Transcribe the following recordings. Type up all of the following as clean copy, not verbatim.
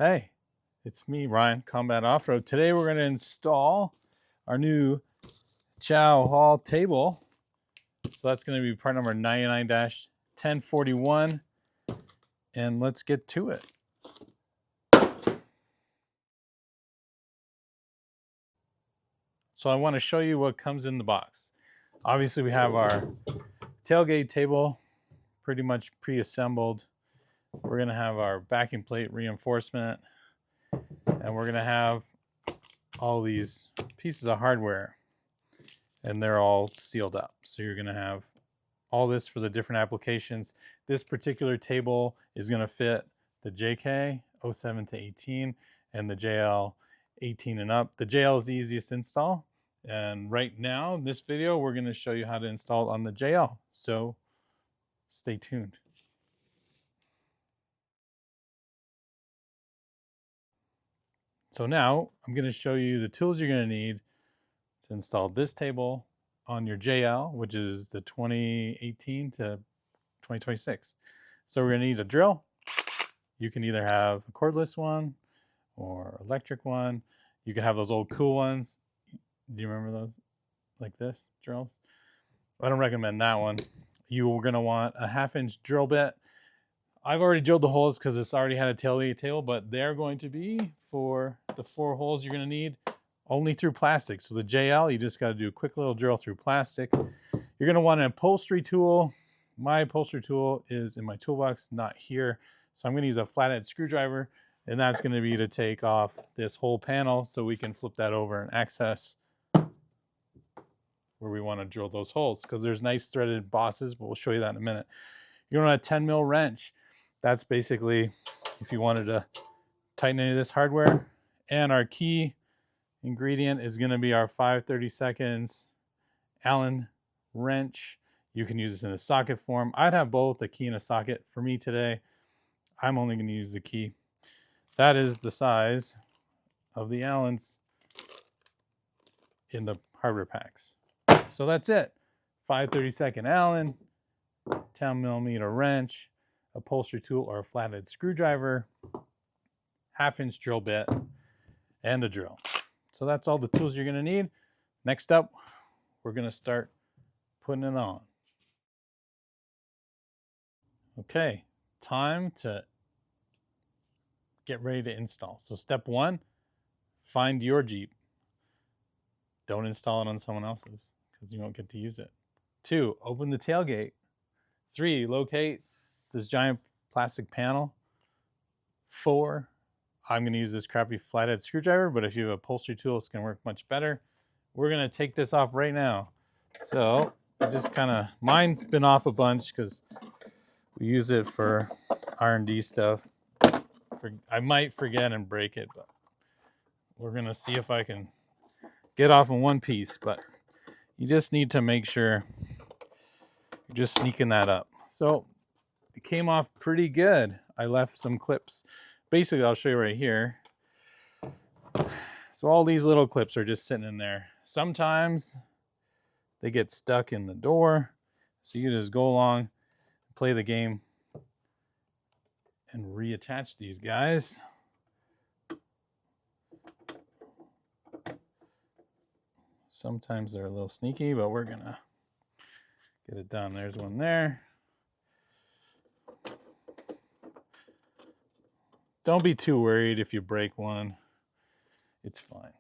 Hey, it's me, Ryan, Combat Off-Road. Today we're going to install our new chow hall table. So that's going to be part number 99-1041. And let's get to it. So I want to show you what comes in the box. Obviously we have our tailgate table pretty much pre-assembled. We're going to have our backing plate reinforcement. And we're going to have all these pieces of hardware. And they're all sealed up. So you're going to have all this for the different applications. This particular table is going to fit the JK 07 to 18 and the JL 18 and up. The JL is the easiest install. And right now in this video, we're going to show you how to install it on the JL. So stay tuned. So now I'm going to show you the tools you're going to need to install this table on your JL, which is the 2018 to 2026. So we're going to need a drill. You can either have a cordless one or electric one. You can have those old cool ones. Do you remember those? Like this, drills? I don't recommend that one. You're going to want a 1/2-inch drill bit. I've already drilled the holes because it's already had a tailgate table, but they're going to be for the 4 holes you're going to need only through plastic. So the JL, you just got to do a quick little drill through plastic. You're going to want an upholstery tool. My upholstery tool is in my toolbox, not here. So I'm going to use a flathead screwdriver, and that's going to be to take off this whole panel so we can flip that over and access where we want to drill those holes, because there's nice threaded bosses, but we'll show you that in a minute. You're going to want a 10 mil wrench. That's basically if you wanted to tighten any of this hardware. And our key ingredient is going to be our 5/32 Allen wrench. You can use this in a socket form. I'd have both a key and a socket. For me today, I'm only going to use the key. That is the size of the Allens in the hardware packs. So that's it. 5/32 Allen, 10 millimeter wrench, upholstery tool or a flathead screwdriver, 1/2-inch drill bit, and a drill. So that's all the tools you're going to need. Next up, we're going to start putting it on. Okay, time to get ready to install. So step 1, find your Jeep. Don't install it on someone else's because you won't get to use it. 2, open the tailgate. 3, locate this giant plastic panel. 4, I'm going to use this crappy flathead screwdriver, but if you have an upholstery tool, it's going to work much better. We're going to take this off right now. So I just kind of, mine's been off a bunch because we use it for R&D stuff. I might forget and break it, but we're going to see if I can get off in one piece. But you just need to make sure you're just sneaking that up. So it came off pretty good. I left some clips. Basically, I'll show you right here. So all these little clips are just sitting in there. Sometimes they get stuck in the door. So you just go along, play the game, and reattach these guys. Sometimes they're a little sneaky, but we're gonna get it done. There's one there. Don't be too worried if you break one. It's fine.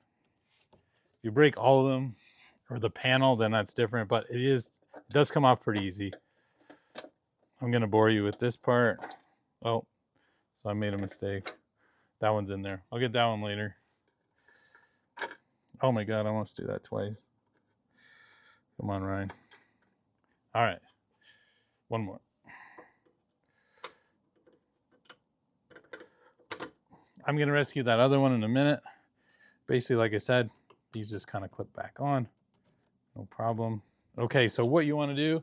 If you break all of them or the panel, then that's different, but it does come off pretty easy. I'm gonna bore you with this part. Oh, so I made a mistake. That one's in there. I'll get that one later. Oh my God, I want to do that twice. Come on, Ryan. All right, one more. I'm going to rescue that other one in a minute. Basically, like I said, these just kind of clip back on. No problem. Okay, so what you want to do,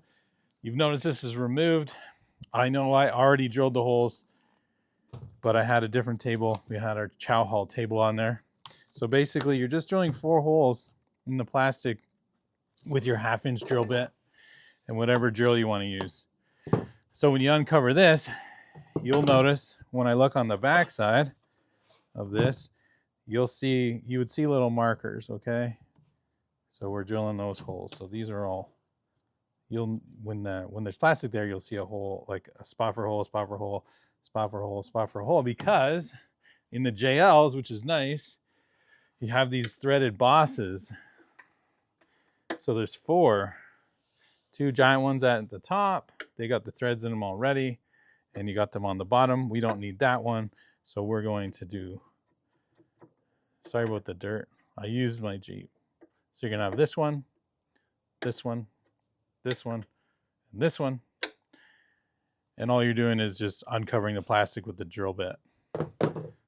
you've noticed this is removed. I know I already drilled the holes, but I had a different table. We had our chow hall table on there. So basically, you're just drilling 4 holes in the plastic with your 1/2-inch drill bit and whatever drill you want to use. So when you uncover this, you'll notice when I look on the back side, of this, you would see little markers, okay? So we're drilling those holes. So these are all, when there's plastic there, you'll see a hole, like a spot for a hole, spot for a hole, spot for a hole, spot for a hole, because in the JLs, which is nice, you have these threaded bosses. So there's 4, 2 giant ones at the top. They got the threads in them already, and you got them on the bottom. We don't need that one. So we're going to do, sorry about the dirt. I used my Jeep. So you're gonna have this one, this one, this one, and this one. And all you're doing is just uncovering the plastic with the drill bit.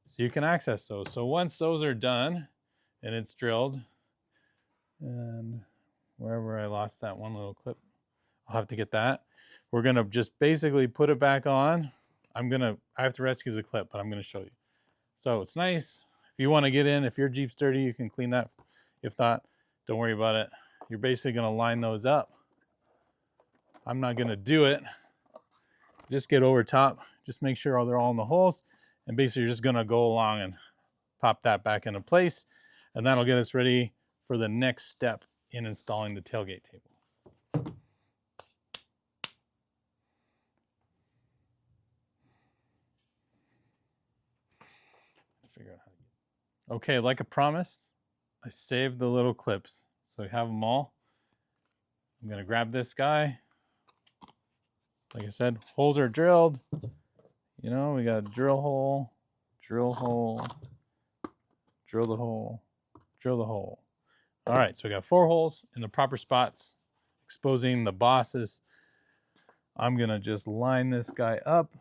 So you can access those. So once those are done and it's drilled, and wherever I lost that one little clip, I'll have to get that. We're gonna just basically put it back on. I have to rescue the clip, but I'm gonna show you. So it's nice. If you wanna get in, if your Jeep's dirty, you can clean that. If not, don't worry about it. You're basically gonna line those up. I'm not gonna do it. Just get over top. Just make sure they're all in the holes. And basically you're just gonna go along and pop that back into place. And that'll get us ready for the next step in installing the tailgate table. Figure out how to get. Okay, like I promised, I saved the little clips. So we have them all. I'm gonna grab this guy. Like I said, holes are drilled. You know, we got a drill hole, drill hole, drill the hole, drill the hole. All right, so we got 4 holes in the proper spots, exposing the bosses. I'm gonna just line this guy up.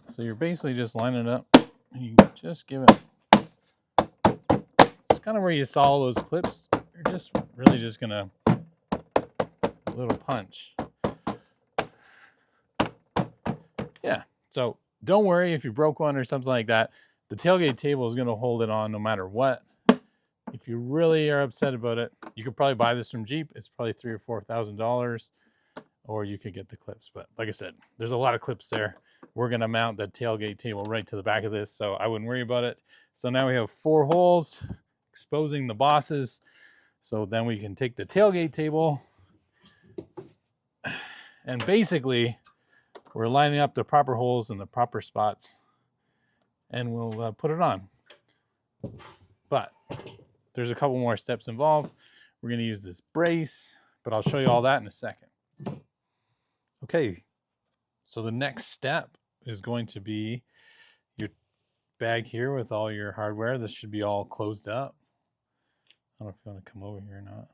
So you're basically just lining it up, and you just give it. It's kind of where you saw those clips. You're just really just gonna a little punch. Yeah. So don't worry if you broke one or something like that. The tailgate table is gonna hold it on no matter what. If you really are upset about it, you could probably buy this from Jeep. It's probably $3,000 or $4,000, or you could get the clips. But like I said, there's a lot of clips there. We're gonna mount the tailgate table right to the back of this, so I wouldn't worry about it. So now we have 4 holes exposing the bosses. So then we can take the tailgate table and basically we're lining up the proper holes in the proper spots, and we'll put it on. But there's a couple more steps involved. We're gonna use this brace, but I'll show you all that in a second. Okay, so the next step is going to be your bag here with all your hardware. This should be all closed up. I don't know if you want to come over here or not.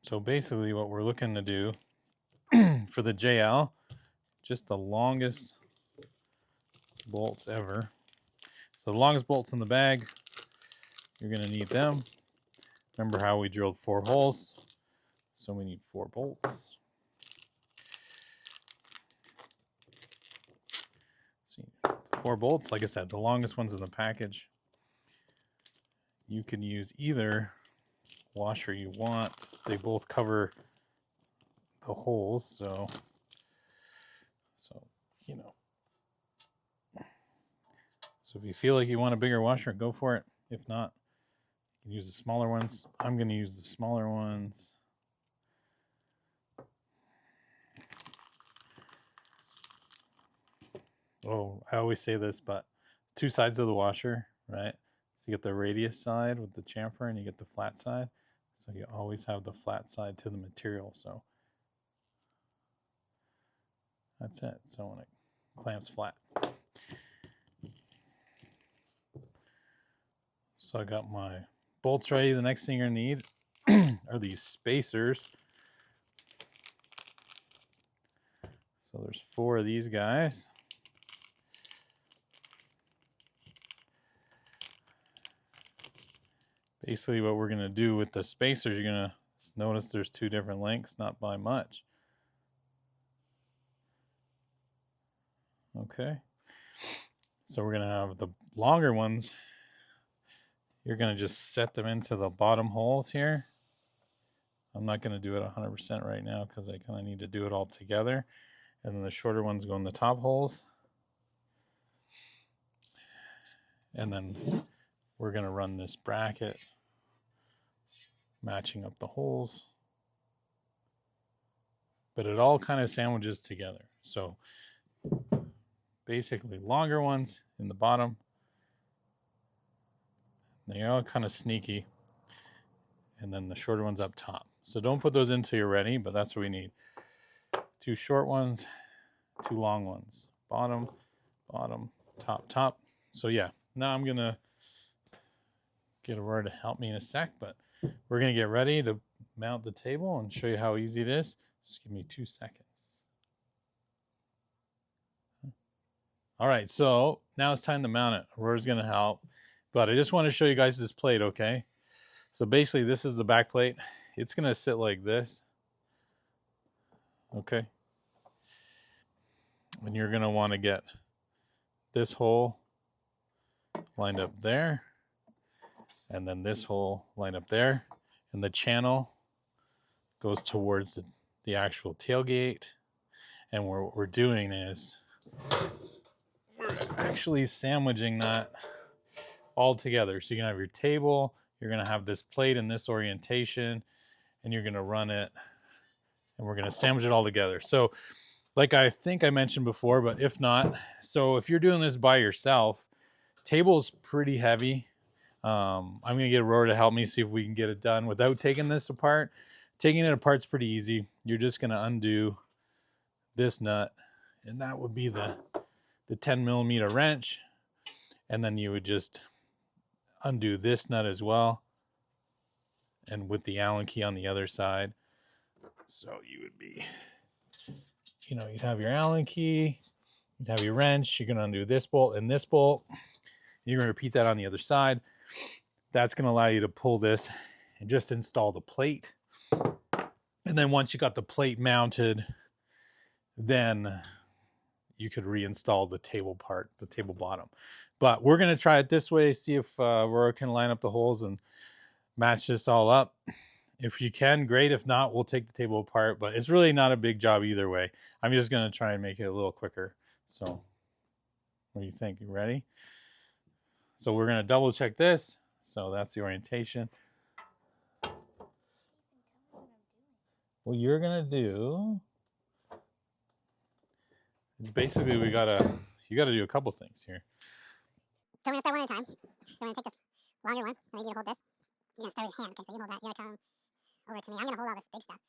So basically what we're looking to do for the JL, just the longest bolts ever. So the longest bolts in the bag, you're gonna need them. Remember how we drilled 4 holes? So we need 4 bolts. See, 4 bolts, like I said, the longest ones in the package. You can use either washer you want. They both cover the holes, so you know. So if you feel like you want a bigger washer, go for it. If not, you can use the smaller ones. I'm going to use the smaller ones. Oh, I always say this, but 2 sides of the washer, right? So you get the radius side with the chamfer, and you get the flat side. So you always have the flat side to the material. So that's it. So when it clamps flat. So I got my bolts ready. The next thing you're gonna need are these spacers. So there's 4 of these guys. Basically what we're gonna do with the spacers, you're gonna notice there's 2 different lengths, not by much. Okay. So we're gonna have the longer ones. You're gonna just set them into the bottom holes here. I'm not going to do it 100% right now because I kind of need to do it all together. And then the shorter ones go in the top holes. And then we're going to run this bracket, matching up the holes. But it all kind of sandwiches together. So basically longer ones in the bottom. They're all kind of sneaky. And then the shorter ones up top. So don't put those in until you're ready, but that's what we need. 2 short ones, 2 long ones. Bottom, bottom, top, top. So yeah, now I'm gonna get Aurora to help me in a sec, but we're gonna get ready to mount the table and show you how easy it is. Just give me 2 seconds. All right, so now it's time to mount it. Aurora's gonna help, but I just want to show you guys this plate, okay? So basically this is the back plate. It's gonna sit like this, okay? And you're gonna wanna get this hole lined up there, and then this hole lined up there, and the channel goes towards the actual tailgate. And what we're doing is we're actually sandwiching that all together. So you're gonna have your table, you're gonna have this plate in this orientation, and you're gonna run it, and we're gonna sandwich it all together. So like I think I mentioned before, but if not, so if you're doing this by yourself, table's pretty heavy. I'm gonna get Aurora to help me see if we can get it done without taking this apart. Taking it apart's pretty easy. You're just gonna undo this nut, and that would be the 10mm wrench, and then you would just undo this nut as well, and with the Allen key on the other side. So you would be, you'd have your Allen key, you'd have your wrench, you're gonna undo this bolt and this bolt. You're gonna repeat that on the other side. That's gonna allow you to pull this and just install the plate. And then once you got the plate mounted, then you could reinstall the table part, the table bottom. But we're gonna try it this way, see if Aurora can line up the holes and match this all up. If you can, great. If not, we'll take the table apart, but it's really not a big job either way. I'm just gonna try and make it a little quicker. So what do you think? You ready? So we're gonna double check this. So that's the orientation. What you're gonna do is basically you gotta do a couple things here. So we're gonna start one at a time. So we're gonna take this longer one. I need you to hold this. You're gonna start with your hand, okay? So you hold that. You're gonna come over to me. I'm gonna hold all this big stuff.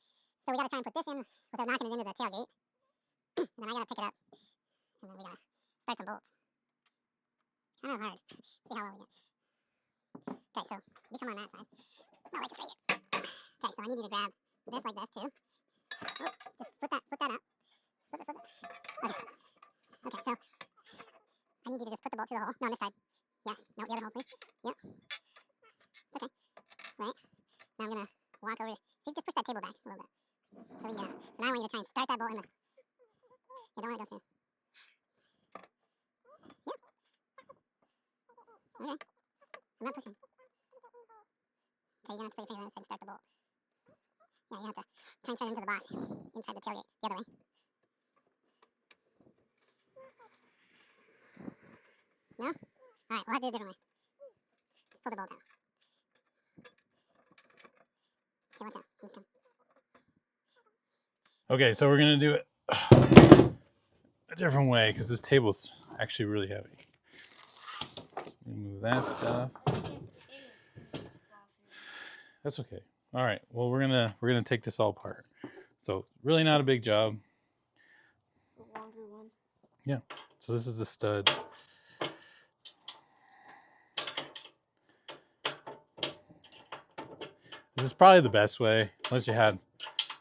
So we gotta try and put this in without knocking it into the tailgate. And then I gotta pick it up. And then we gotta start some bolts. Kind of hard. See how well we get. Okay, so you come on that side. No, like this right here. Okay, so I need you to grab this like this too. Oh, just flip that up. Flip it. Okay. Okay, so I need you to just put the bolt through the hole. No, on this side. Yes. No, the other hole, please. Yep. It's okay. Right. Now I'm gonna walk over. So you just push that table back a little bit. So we can get it. So now I want you to try and start that bolt in the. Yeah, don't let it go through. Yep. Okay. I'm not pushing. Okay, you're gonna have to put your fingers on this side and start the bolt. Yeah, you're gonna have to try and turn it into the boss. Inside the tailgate. The other way. No? Alright, we'll have to do it a different way. Just pull the bolt out. Okay, watch out. Just come. Okay, so we're gonna do it a different way because this table's actually really heavy. So remove that stuff. That's okay. All right. Well, we're gonna take this all apart. So really not a big job. It's a longer one. Yeah. So this is the studs. This is probably the best way, unless you had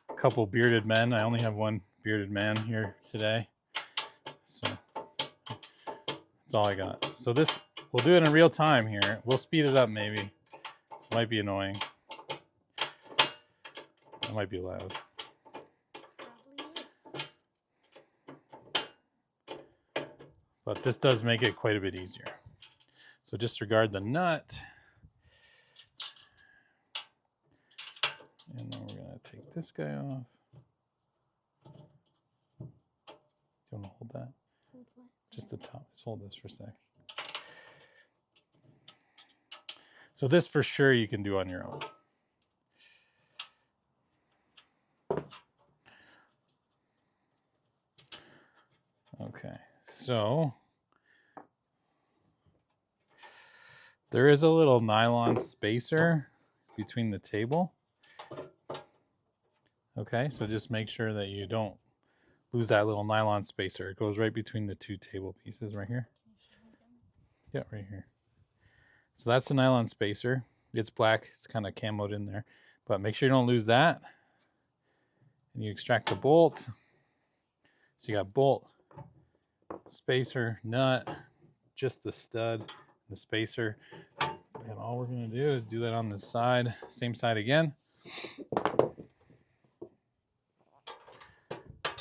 a couple bearded men. I only have one bearded man here today. So that's all I got. So this, we'll do it in real time here. We'll speed it up maybe. This might be annoying. It might be loud. Probably is. But this does make it quite a bit easier. So disregard the nut. And then we're gonna take this guy off. Do you want to hold that? Hold what? Just the top. Just hold this for a sec. So this for sure you can do on your own. Okay, so there is a little nylon spacer between the table. Okay, so just make sure that you don't lose that little nylon spacer. It goes right between the two table pieces right here. Yeah, right here. So that's the nylon spacer. It's black. It's kind of camoed in there. But make sure you don't lose that. And you extract the bolt. So you got bolt, spacer, nut, just the stud, the spacer. And all we're going to do is do that on this side. Same side again.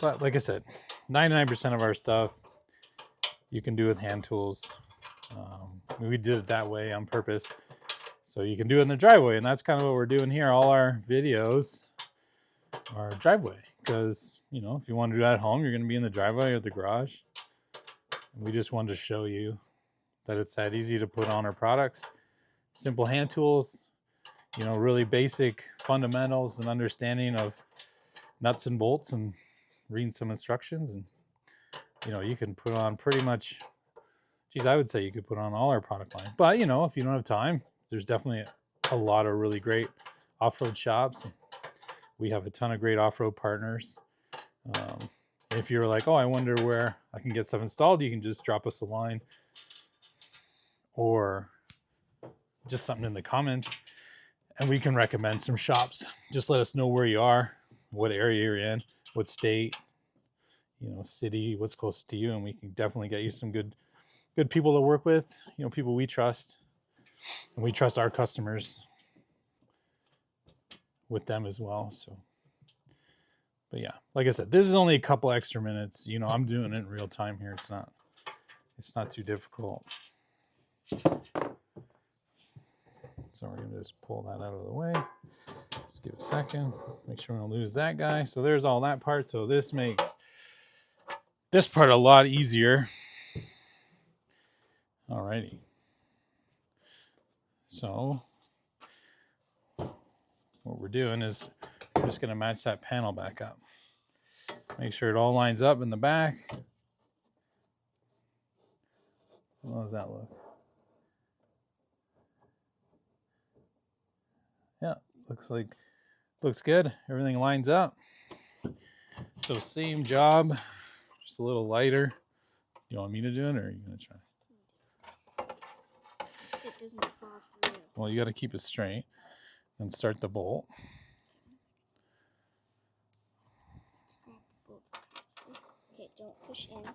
But like I said, 99% of our stuff you can do with hand tools. We did it that way on purpose. So you can do it in the driveway. And that's kind of what we're doing here. All our videos are driveway. Because, you know, if you want to do that at home, you're going to be in the driveway or the garage. And we just wanted to show you that it's that easy to put on our products. Simple hand tools, you know, really basic fundamentals and understanding of nuts and bolts and reading some instructions. And, you know, you can put on pretty much, geez, I would say you could put on all our product line. But, you know, if you don't have time, there's definitely a lot of really great off-road shops. We have a ton of great off-road partners. If you're like, oh, I wonder where I can get stuff installed, you can just drop us a line or just something in the comments and we can recommend some shops. Just let us know where you are, what area you're in, what state, you know, city, what's close to you, and we can definitely get you some good people to work with, you know, people we trust, and we trust our customers with them as well. So, but yeah, like I said, this is only a couple extra minutes. You know, I'm doing it in real time here. It's not too difficult. So we're going to just pull that out of the way. Just give it a second. Make sure we don't lose that guy. So there's all that part. So this makes this part a lot easier. Alrighty. So what we're doing is we're just going to match that panel back up. Make sure it all lines up in the back. How does that look? Yeah, looks good. Everything lines up. So same job, just a little lighter. You want me to do it, or are you gonna try? It doesn't fall through. Well, you got to keep it straight and start the bolt. Okay, don't push in.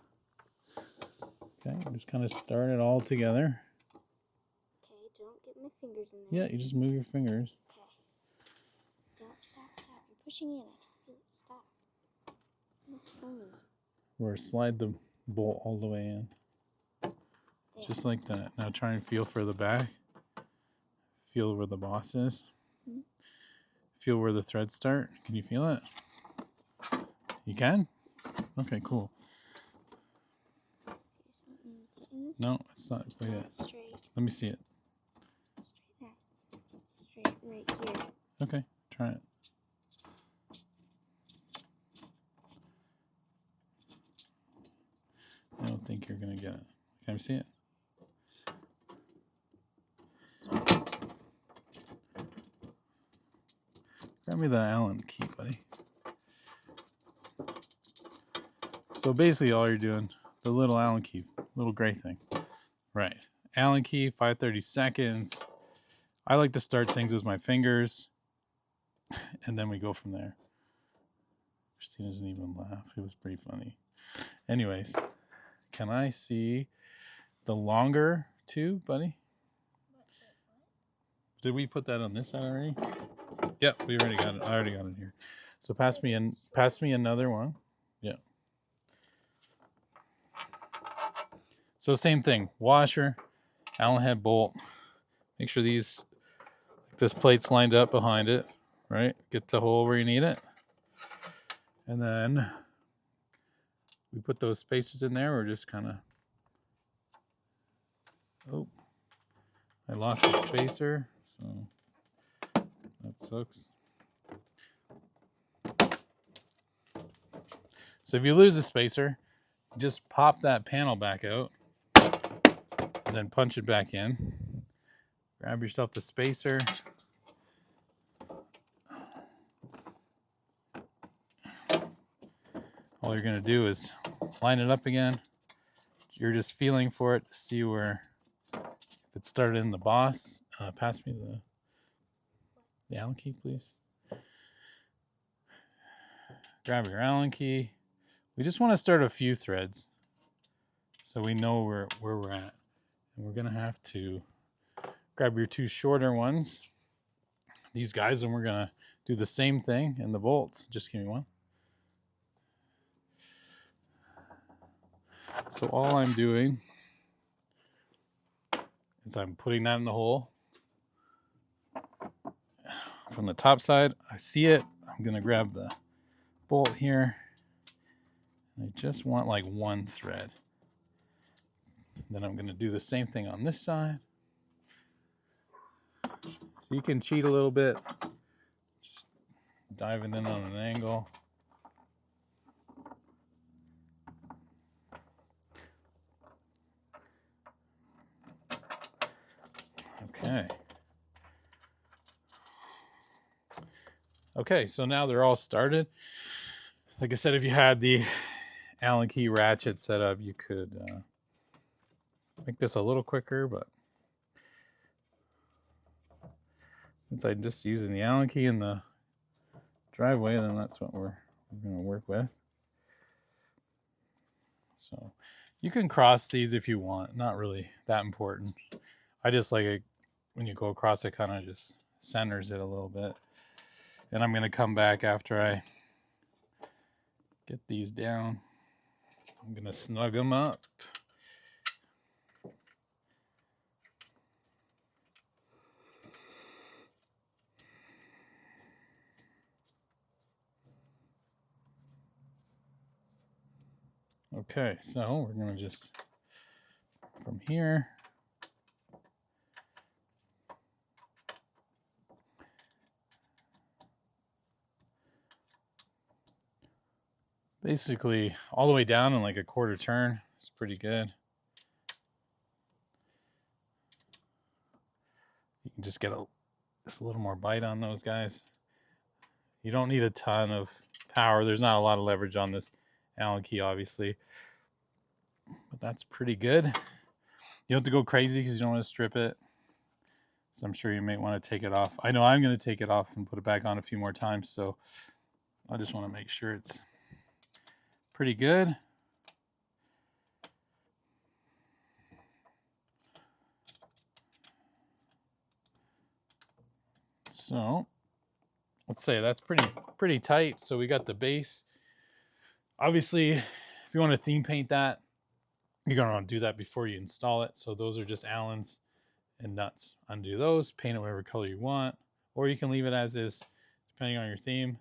Okay, just kind of start it all together. Okay, don't get my fingers in there. Yeah, you just move your fingers. Okay. Stop. You're pushing in. Stop. Don't kill me. Or slide the bolt all the way in. There. Just like that. Now try and feel for the back. Feel where the boss is. Mm-hmm. Feel where the threads start. Can you feel it? You can? Okay, cool. No, it's not quite yet. Straight. Let me see it. Straight there. Straight right here. Okay, try it. I don't think you're gonna get it. Can I see it? Grab me the Allen key, buddy. So basically all you're doing, the little Allen key, little gray thing. Right. Allen key, 5/30 seconds. I like to start things with my fingers, and then we go from there. Christina doesn't even laugh. It was pretty funny. Anyways, can I see the longer tube, buddy? Did we put that on this side already? Yep, we already got it. I already got it here. So pass me another one. Yeah. So same thing. Washer, Allen head bolt. Make sure this plate's lined up behind it. right? Get the hole where you need it. And then we put those spacers in there. We're just kind of, oh, I lost the spacer, so that sucks. So if you lose a spacer, just pop that panel back out and then punch it back in. Grab yourself the spacer. All you're going to do is line it up again. You're just feeling for it to see where, if it started in the boss. Pass me the Allen key, please. Grab your Allen key. We just want to start a few threads so we know where we're at. And we're going to have to grab your two shorter ones, these guys, and we're going to do the same thing in the bolts. Just give me one. So all I'm doing is I'm putting that in the hole. From the top side, I see it. I'm going to grab the bolt here. I just want like one thread. Then I'm going to do the same thing on this side. So you can cheat a little bit. Just diving in on an angle. Okay. Okay, so now they're all started. Like I said, if you had the Allen key ratchet set up, you could make this a little quicker, but since I'm just using the Allen key in the driveway, then that's what we're going to work with. So you can cross these if you want, not really that important. I just like it when you go across, it kind of just centers it a little bit. And I'm going to come back after I get these down. I'm going to snug them up. Okay, so we're going to just, from here, basically all the way down in like a quarter turn. It's pretty good. You can just get just a little more bite on those guys. You don't need a ton of power. There's not a lot of leverage on this Allen key, obviously, but that's pretty good. You don't have to go crazy because you don't want to strip it. So I'm sure you may want to take it off. I know I'm going to take it off and put it back on a few more times. So I just want to make sure it's pretty good. So let's say that's pretty tight. So we got the base. Obviously, if you want to theme paint that, you're going to want to do that before you install it. So those are just Allens and nuts. Undo those, paint it whatever color you want, or you can leave it as is, depending on your theme.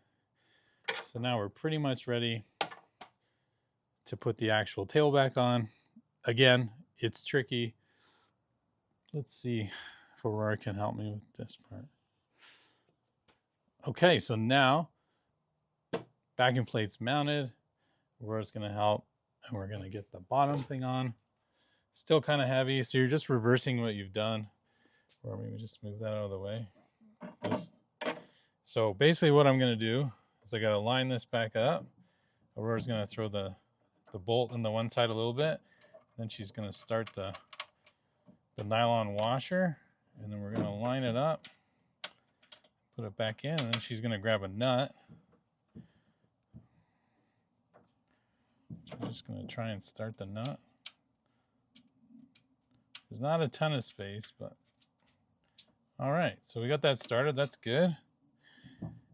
So now we're pretty much ready to put the actual tail back on. Again, it's tricky. Let's see if Aurora can help me with this part. Okay, so now backing plate's mounted. Aurora's going to help, and we're going to get the bottom thing on. Still kind of heavy, so you're just reversing what you've done. Or maybe just move that out of the way. So basically what I'm going to do is I got to line this back up. Aurora's going to throw the bolt in the one side a little bit. Then she's going to start the nylon washer, and then we're going to line it up, put it back in, and then she's going to grab a nut. I'm just going to try and start the nut. There's not a ton of space, but all right. So we got that started. That's good.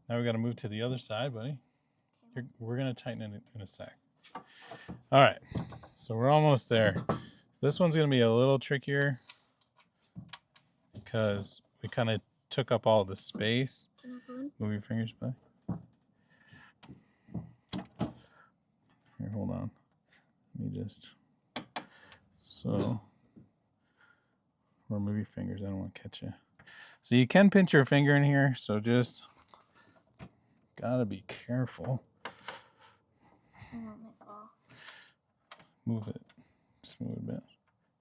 Now we got to move to the other side, buddy. We're going to tighten it in a sec. All right. So we're almost there. So this one's going to be a little trickier because we kind of took up all the space. Move your fingers back. Here, hold on. Let me just. So, or move your fingers. I don't want to catch you. So you can pinch your finger in here. So just gotta be careful. I want my fall. Move it. Just move it a bit.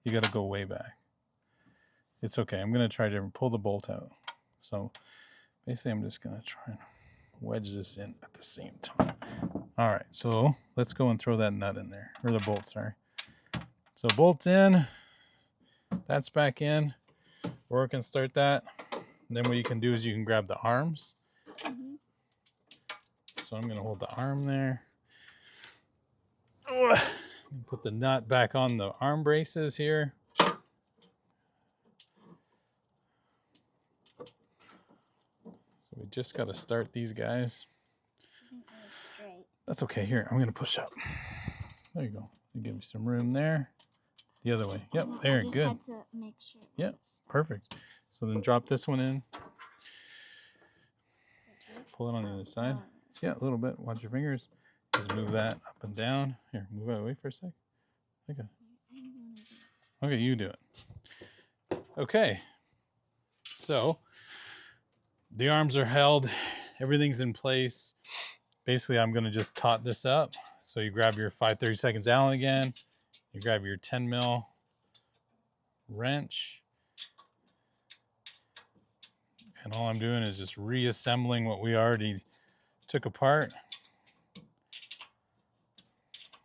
You gotta go way back. It's okay. I'm gonna try to pull the bolt out. So basically, I'm just gonna try and wedge this in at the same time. All right. So let's go and throw that nut in there, or the bolt. Sorry. So bolt's in. That's back in. Or we can start that. And then what you can do is you can grab the arms. Mm-hmm. So I'm gonna hold the arm there. Put the nut back on the arm braces here. So we just got to start these guys. Straight. That's okay. Here, I'm going to push up. There you go. You give me some room there. The other way. Yep, there. I just Good. had to make sure. Yep, perfect. So then drop this one in. Pull it on the other side. Yeah, a little bit. Watch your fingers. Just move that up and down. Here, move out of the way for a sec. Okay. Okay, you do it. Okay. So the arms are held. Everything's in place. Basically, I'm going to just taut this up. So you grab your 5/32 Allen again. You grab your 10 mil wrench. And all I'm doing is just reassembling what we already took apart.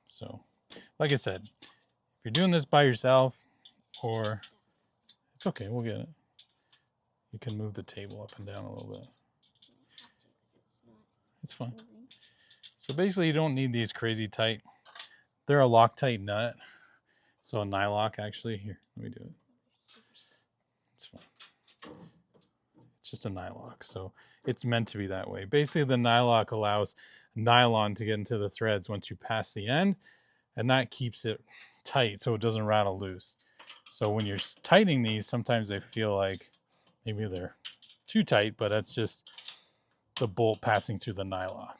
So, like I said, if you're doing this by yourself, or it's okay, we'll get it. You can move the table up and down a little bit. It's fine. So basically, you don't need these crazy tight. They're a Loctite nut. So a nylock, actually. Here, let me do it. It's fine. It's just a nylock. So it's meant to be that way. Basically, the nylock allows nylon to get into the threads once you pass the end. And that keeps it tight so it doesn't rattle loose. So when you're tightening these, sometimes they feel like maybe they're too tight, but that's just the bolt passing through the nylock.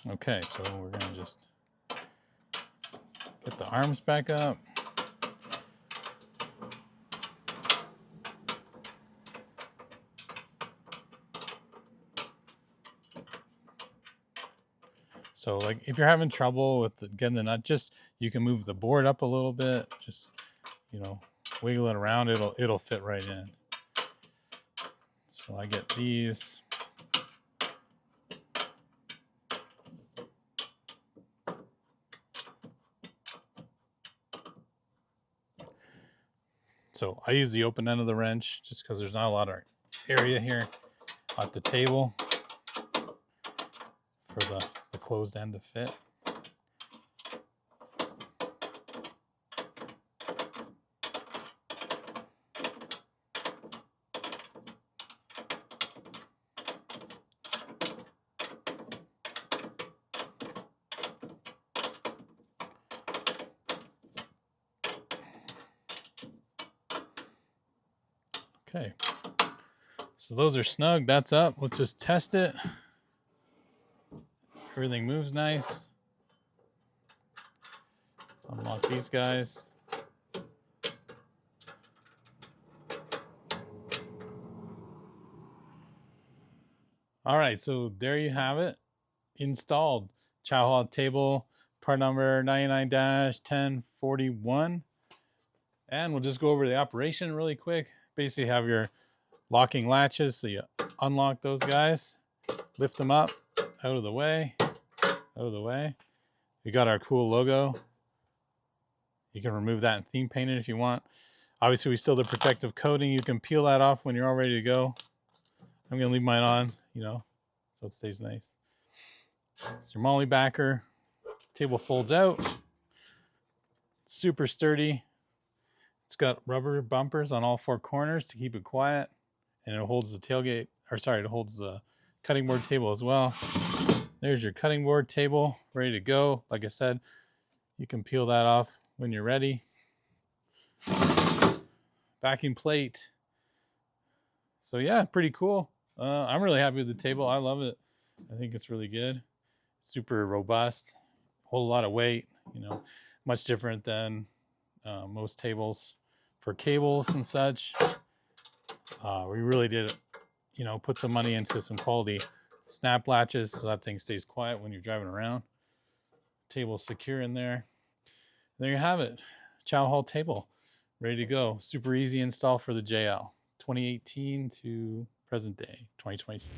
Okay, so we're going to just get the arms back up. So like if you're having trouble with getting the nut, just you can move the board up a little bit, just, you know, wiggle it around, it'll fit right in. So I get these. So I use the open end of the wrench just because there's not a lot of area here at the table for the closed end to fit. Okay, so those are snug. That's up. Let's just test it. Everything moves nice. Unlock these guys. All right, so there you have it. Installed. Chow hall table, part number 99-1041. And we'll just go over the operation really quick. Basically have your locking latches, so you unlock those guys, lift them up, out of the way. We got our cool logo. You can remove that and theme paint it if you want. Obviously, we still have the protective coating. You can peel that off when you're all ready to go. I'm gonna leave mine on, you know, so it stays nice. It's your molly backer. Table folds out. Super sturdy. It's got rubber bumpers on all four corners to keep it quiet, and it holds the tailgate, or sorry, it holds the cutting board table as well. There's your cutting board table ready to go. Like I said, you can peel that off when you're ready. Backing plate. So yeah, pretty cool. I'm really happy with the table. I love it. I think it's really good. Super robust. Hold a lot of weight. You know, much different than most tables for cables and such. We really did, you know, put some money into some quality snap latches so that thing stays quiet when you're driving around. Table's secure in there. There you have it. Chow Hall table, ready to go. Super easy install for the JL. 2018 to present day, 2026.